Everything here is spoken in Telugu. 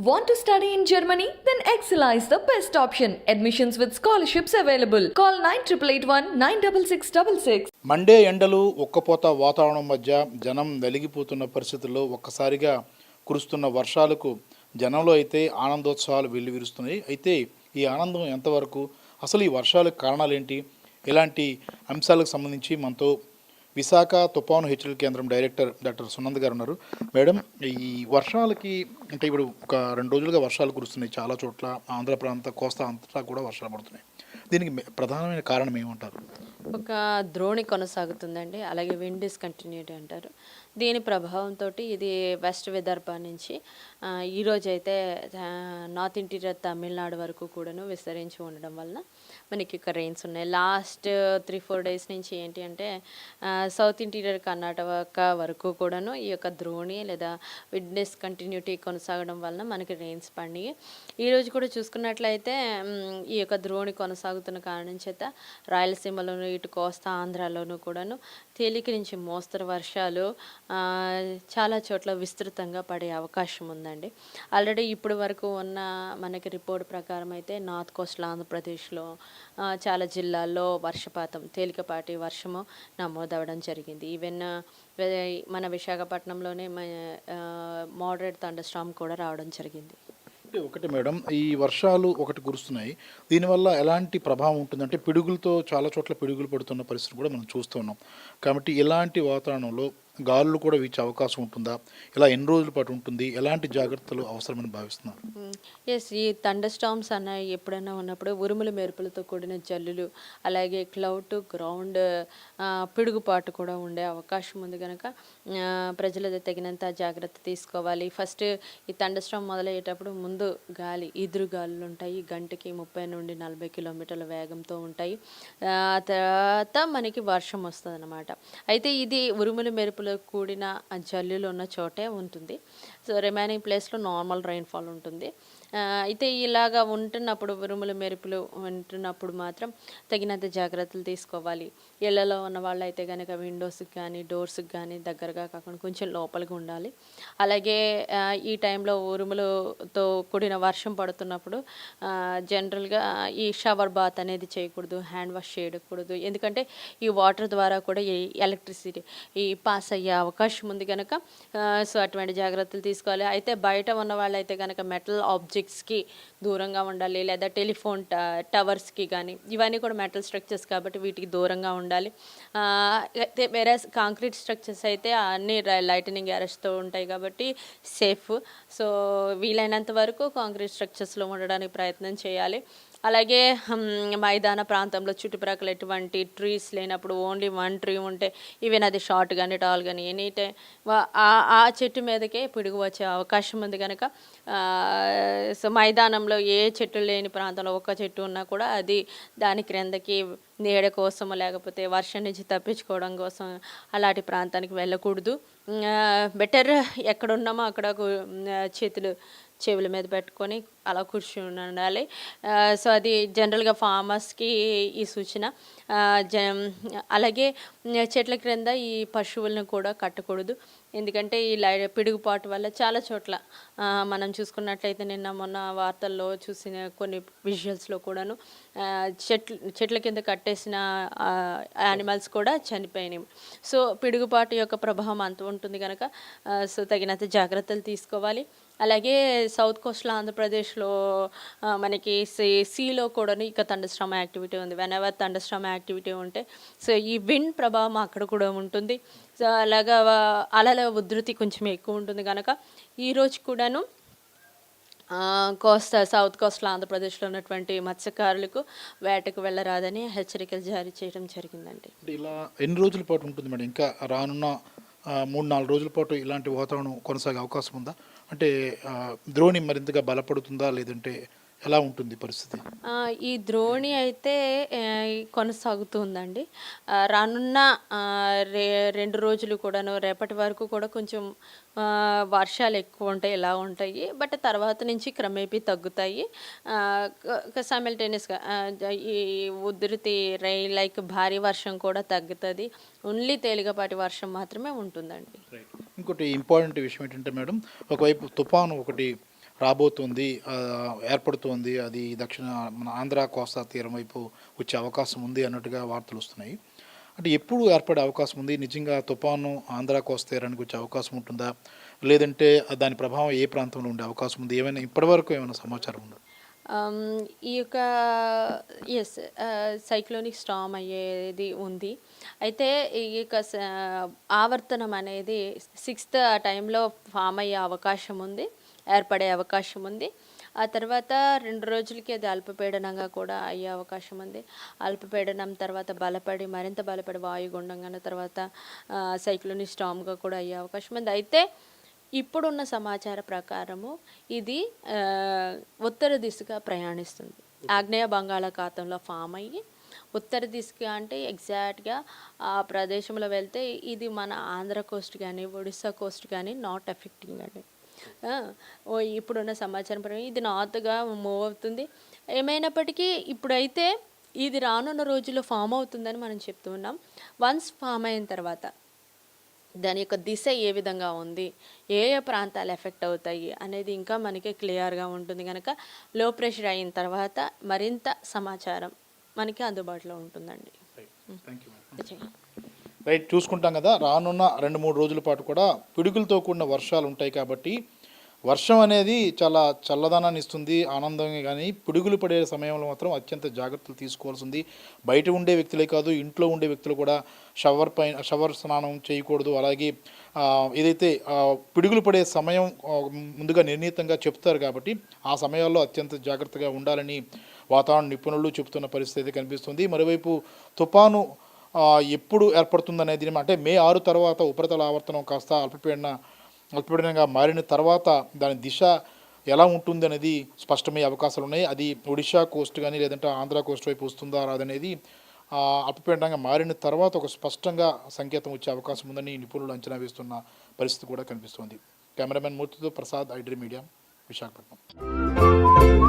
Want to study in Germany? Then Excella is the best option. Admissions with scholarships available. Call 9881 96666. Monday ఎండలు ఒక్కపోత వాతావరణం మధ్య జనం వెలిగిపోతున్న పరిస్థితుల్లో ఒక్కసారిగా కురుస్తున్న వర్షాలకు జనంలో అయితే ఆనందోత్సవాలు వెల్లివిరుస్తున్నాయి. అయితే ఈ ఆనందం ఎంతవరకు, అసలు ఈ వర్షాలకు కారణాలు ఏంటి, ఇలాంటి అంశాలకు సంబంధించి మనతో విశాఖ తుఫాను హెచ్చరికల కేంద్రం డైరెక్టర్ డాక్టర్ సునంద గారు ఉన్నారు. మేడం, ఈ వర్షాలకి అంటే ఇప్పుడు ఒక 2 రోజులుగా వర్షాలు కురుస్తున్నాయి చాలా చోట్ల, ఆంధ్ర ప్రాంత కోస్తా అంతటా కూడా వర్షాలు పడుతున్నాయి. దీనికి ప్రధానమైన కారణం ఏమంటారు? ఒక ద్రోణి కొనసాగుతుందండి, అలాగే విండ్ డిస్కంటిన్యూటీ అంటారు. దీని ప్రభావంతో ఇది వెస్ట్ విదర్భ నుంచి ఈరోజు అయితే నార్త్ ఇంటీరియర్ తమిళనాడు వరకు కూడాను విస్తరించి ఉండడం వలన మనకి ఇక్కడ రెయిన్స్ ఉన్నాయి. లాస్ట్ 3-4 డేస్ నుంచి ఏంటి అంటే సౌత్ ఇంటీరియర్ కర్ణాటక వరకు కూడాను ఈ యొక్క ద్రోణి లేదా విండ్ డిస్కంటిన్యూటీ కొనసాగడం వలన మనకి రెయిన్స్ పడినాయి. ఈరోజు కూడా చూసుకున్నట్లయితే ఈ యొక్క ద్రోణి కొనసాగుతున్న కారణం చేత రాయలసీమలోను, ఇటు కోస్తా ఆంధ్రాలోనూ కూడాను తేలిక నుంచి మోస్తరు వర్షాలు చాలా చోట్ల విస్తృతంగా పడే అవకాశం ఉందండి. ఆల్రెడీ ఇప్పటి వరకు ఉన్న మనకి రిపోర్ట్ ప్రకారం అయితే నార్త్ కోస్టల్ ఆంధ్రప్రదేశ్లో చాలా జిల్లాల్లో వర్షపాతం, తేలికపాటి వర్షము నమోదవడం జరిగింది. ఈవెన్ మన విశాఖపట్నంలోనే మోడరేట్ థండర్స్టార్మ్ కూడా రావడం జరిగింది. ఒకటి మేడం, ఈ వర్షాలు ఒకటి కురుస్తున్నాయి, దీనివల్ల ఎలాంటి ప్రభావం ఉంటుందంటే పిడుగులతో చాలా చోట్ల పిడుగులు పడుతున్న పరిస్థితి కూడా మనం చూస్తూ ఉన్నాం. కాబట్టి ఇలాంటి వాతావరణంలో గాలులు కూడా వీచే అవకాశం ఉంటుందా? ఇలా ఎన్ని రోజుల పాటు ఉంటుంది? ఎలాంటి జాగ్రత్తలు అవసరమని భావిస్తున్నారు? ఎస్, ఈ థండర్ స్టార్మ్స్ అన్న ఎప్పుడైనా ఉన్నప్పుడు ఉరుముల మెరుపులతో కూడిన జల్లులు, అలాగే క్లౌడ్ టు గ్రౌండ్ పిడుగుపాటు కూడా ఉండే అవకాశం ఉంది. కనుక ప్రజలు తగినంత జాగ్రత్త తీసుకోవాలి. ఫస్ట్ ఈ థండర్ స్టార్మ్ మొదలయ్యేటప్పుడు ముందు గాలి, ఈదురు గాలులు ఉంటాయి, గంటకి 30 నుండి 40 కిలోమీటర్ల వేగంతో ఉంటాయి. తర్వాత మనకి వర్షం వస్తుంది అన్నమాట. అయితే ఇది ఉరుముల మెరుపులు కూడిన జల్లులు ఉన్న చోటే ఉంటుంది. సో రిమైనింగ్ ప్లేస్లో నార్మల్ రైన్ఫాల్ ఉంటుంది. అయితే ఇలాగా ఉంటున్నప్పుడు, ఉరుముల మెరుపులు ఉంటున్నప్పుడు మాత్రం తగినంత జాగ్రత్తలు తీసుకోవాలి. ఇళ్లలో ఉన్న వాళ్ళు అయితే కనుక విండోస్కి కానీ డోర్స్కి కానీ దగ్గరగా కాకుండా కొంచెం లోపలికి ఉండాలి. అలాగే ఈ టైంలో ఉరుములతో కూడిన వర్షం పడుతున్నప్పుడు జనరల్గా ఈ షవర్ బాత్ అనేది చేయకూడదు, హ్యాండ్ వాష్ చేయకూడదు. ఎందుకంటే ఈ వాటర్ ద్వారా కూడా ఈ ఎలక్ట్రిసిటీ పాస్ అయ్యే అవకాశం ఉంది కనుక సో అటువంటి జాగ్రత్తలు తీసుకోవాలి. అయితే బయట ఉన్న వాళ్ళు అయితే కనుక మెటల్ ఆబ్జెక్ట్స్కి దూరంగా ఉండాలి, లేదా టెలిఫోన్ టవర్స్కి కానీ, ఇవన్నీ కూడా మెటల్ స్ట్రక్చర్స్ కాబట్టి వీటికి దూరంగా ఉండాలి. అయితే వేరే కాంక్రీట్ స్ట్రక్చర్స్ అయితే అన్ని లైటనింగ్ అరెస్ట్తో ఉంటాయి కాబట్టి సేఫ్. సో వీలైనంత వరకు కాంక్రీట్ స్ట్రక్చర్స్లో ఉండడానికి ప్రయత్నం చేయాలి. అలాగే మైదాన ప్రాంతంలో చుట్టుప్రక్కల ఎటువంటి ట్రీస్ లేనప్పుడు ఓన్లీ 1 ట్రీ ఉంటే, ఈవెన్ అది షార్ట్ కానీ టాల్ కానీ ఎనీ టైం ఆ చెట్టు మీదకే పిడుగు వచ్చే అవకాశం ఉంది కనుక సో మైదానంలో ఏ చెట్టు లేని ప్రాంతంలో ఒక చెట్టు ఉన్నా కూడా అది దాని క్రిందకి నీడ కోసం, లేకపోతే వర్షం నుంచి తప్పించుకోవడం కోసం అలాంటి ప్రాంతానికి వెళ్ళకూడదు. బెటర్ ఎక్కడున్నామో అక్కడ చేతులు చెవుల మీద పెట్టుకొని అలా కూర్చుని ఉండాలి. సో అది జనరల్గా ఫార్మర్స్కి ఈ సూచన. అలాగే చెట్ల క్రింద ఈ పశువులను కూడా కట్టకూడదు. ఎందుకంటే ఈ పిడుగుపాటు వల్ల చాలా చోట్ల మనం చూసుకున్నట్లయితే నిన్న మొన్న వార్తల్లో చూసిన కొన్ని విజువల్స్లో కూడాను చెట్ల కింద కట్టేసిన యానిమల్స్ కూడా చనిపోయినాయి. సో పిడుగుపాటు యొక్క ప్రభావం అంత ఉంటుంది కనుక సో తగినంత జాగ్రత్తలు తీసుకోవాలి. అలాగే సౌత్ కోస్టల్ ఆంధ్రప్రదేశ్లో మనకి సీలో కూడా ఇక థండర్స్టార్మ్ యాక్టివిటీ ఉంది. వెనెవర్ థండర్స్టార్మ్ యాక్టివిటీ ఉంటే సో ఈ విండ్ ప్రభావం అక్కడ కూడా ఉంటుంది. సో అలాగా అలల ఉధృతి కొంచెం ఎక్కువ ఉంటుంది కనుక ఈరోజు కూడాను సౌత్ కోస్టల్ ఆంధ్రప్రదేశ్లో ఉన్నటువంటి మత్స్యకారులకు వేటకు వెళ్ళరాదని హెచ్చరికలు జారీ చేయడం జరిగిందండి. ఇలా ఎన్ని రోజుల పాటు ఉంటుంది మేడం? ఇంకా రానున్న 3-4 రోజుల పాటు ఇలాంటి వాతావరణం కొనసాగే అవకాశం ఉందా? అంటే ద్రోణి మరింతగా బలపడుతుందా, లేదంటే ఎలా ఉంటుంది పరిస్థితి? ఈ ద్రోణి అయితే కొనసాగుతుందండి. రానున్న 2 రోజులు కూడాను, రేపటి వరకు కూడా కొంచెం వర్షాలు ఎక్కువ ఉంటాయి, ఇలా ఉంటాయి. బట్ తర్వాత నుంచి క్రమేపీ తగ్గుతాయి. సైమల్టేనియస్గా ఈ ఉధృతి లైక్ భారీ వర్షం కూడా తగ్గుతుంది. ఓన్లీ తేలికపాటి వర్షం మాత్రమే ఉంటుందండి. ఇంకోటి ఇంపార్టెంట్ విషయం ఏంటంటే మేడం, ఒకవైపు తుఫాను ఒకటి రాబోతుంది, ఏర్పడుతోంది. అది దక్షిణ మన ఆంధ్ర కోస్తా తీరం వైపు వచ్చే అవకాశం ఉంది అన్నట్టుగా వార్తలు వస్తున్నాయి. అంటే ఎప్పుడు ఏర్పడే అవకాశం ఉంది? నిజంగా తుఫాను ఆంధ్ర కోస్తా తీరానికి వచ్చే అవకాశం ఉంటుందా? లేదంటే దాని ప్రభావం ఏ ప్రాంతంలో ఉండే అవకాశం ఉంది? ఏమైనా ఇప్పటివరకు ఏమైనా సమాచారం ఉందా? ఆమ్, ఈ యొక్క ఎస్ సైక్లోనిక్ స్టామ్ అయ్యేది ఉంది. అయితే ఈ యొక్క ఆవర్తనం అనేది 6th ఆ టైంలో ఫామ్ అయ్యే అవకాశం ఉంది, ఏర్పడే అవకాశం ఉంది. ఆ తర్వాత 2 రోజులకి అది అల్పపీడనంగా కూడా అయ్యే అవకాశం ఉంది. అల్పపీడనం తర్వాత బలపడి మరింత బలపడి వాయుగుండంగా తర్వాత సైక్లోనిక్ స్టామ్గా కూడా అయ్యే అవకాశం ఉంది. అయితే ఇప్పుడున్న సమాచార ప్రకారము ఇది ఉత్తర దిశగా ప్రయాణిస్తుంది. ఆగ్నేయ బంగాళాఖాతంలో ఫామ్ అయ్యి ఉత్తర దిశగా అంటే ఎగ్జాక్ట్గా ఆ ప్రదేశంలో వెళ్తే ఇది మన ఆంధ్ర కోస్ట్ కానీ ఒడిస్సా కోస్ట్ కానీ నాట్ ఎఫెక్టింగ్ అండి. ఇప్పుడున్న సమాచారం ప్రకారం ఇది నార్త్గా మూవ్ అవుతుంది. ఏమైనప్పటికీ ఇప్పుడైతే ఇది రానున్న రోజుల్లో ఫామ్ అవుతుందని మనం చెప్తూ ఉన్నాం. వన్స్ ఫామ్ అయిన తర్వాత దాని యొక్క దిశ ఏ విధంగా ఉంది, ఏ ఏ ప్రాంతాలు ఎఫెక్ట్ అవుతాయి అనేది ఇంకా మనకి క్లియర్గా ఉంటుంది. కనుక లో ప్రెషర్ అయిన తర్వాత మరింత సమాచారం మనకి అందుబాటులో ఉంటుందండి. రైట్, చూసుకుంటాం కదా, రానున్న 2-3 రోజుల పాటు కూడా పిడుగులతో కూడిన వర్షాలు ఉంటాయి. కాబట్టి వర్షం అనేది చాలా చల్లదనాన్ని ఇస్తుంది, ఆనందంగా. కానీ పిడుగులు పడే సమయంలో మాత్రం అత్యంత జాగ్రత్తలు తీసుకోవాల్సింది. బయట ఉండే వ్యక్తులే కాదు, ఇంట్లో ఉండే వ్యక్తులు కూడా షవర్ స్నానం చేయకూడదు. అలాగే ఏదైతే పిడుగులు పడే సమయం ముందుగా నిర్ణీతంగా చెప్తారు కాబట్టి ఆ సమయాల్లో అత్యంత జాగ్రత్తగా ఉండాలని వాతావరణ నిపుణులు చెబుతున్న పరిస్థితి కనిపిస్తుంది. మరోవైపు తుఫాను ఎప్పుడు ఏర్పడుతుందనేది అంటే మే 6 తర్వాత ఉపరితల ఆవర్తనం కాస్త అల్పపీడనంగా మారిన తర్వాత దాని దిశ ఎలా ఉంటుంది అనేది స్పష్టమయ్యే అవకాశాలు ఉన్నాయి. అది ఒడిషా కోస్ట్ కానీ లేదంటే ఆంధ్ర కోస్ట్ వైపు వస్తుందా రాదనేది అల్పపీడనంగా మారిన తర్వాత ఒక స్పష్టంగా సంకేతం వచ్చే అవకాశం ఉందని నిపుణులు అంచనా వేస్తున్న పరిస్థితి కూడా కనిపిస్తుంది. కెమెరామెన్ మూర్తితో ప్రసాద్, ఐడ్రీ మీడియా, విశాఖపట్నం.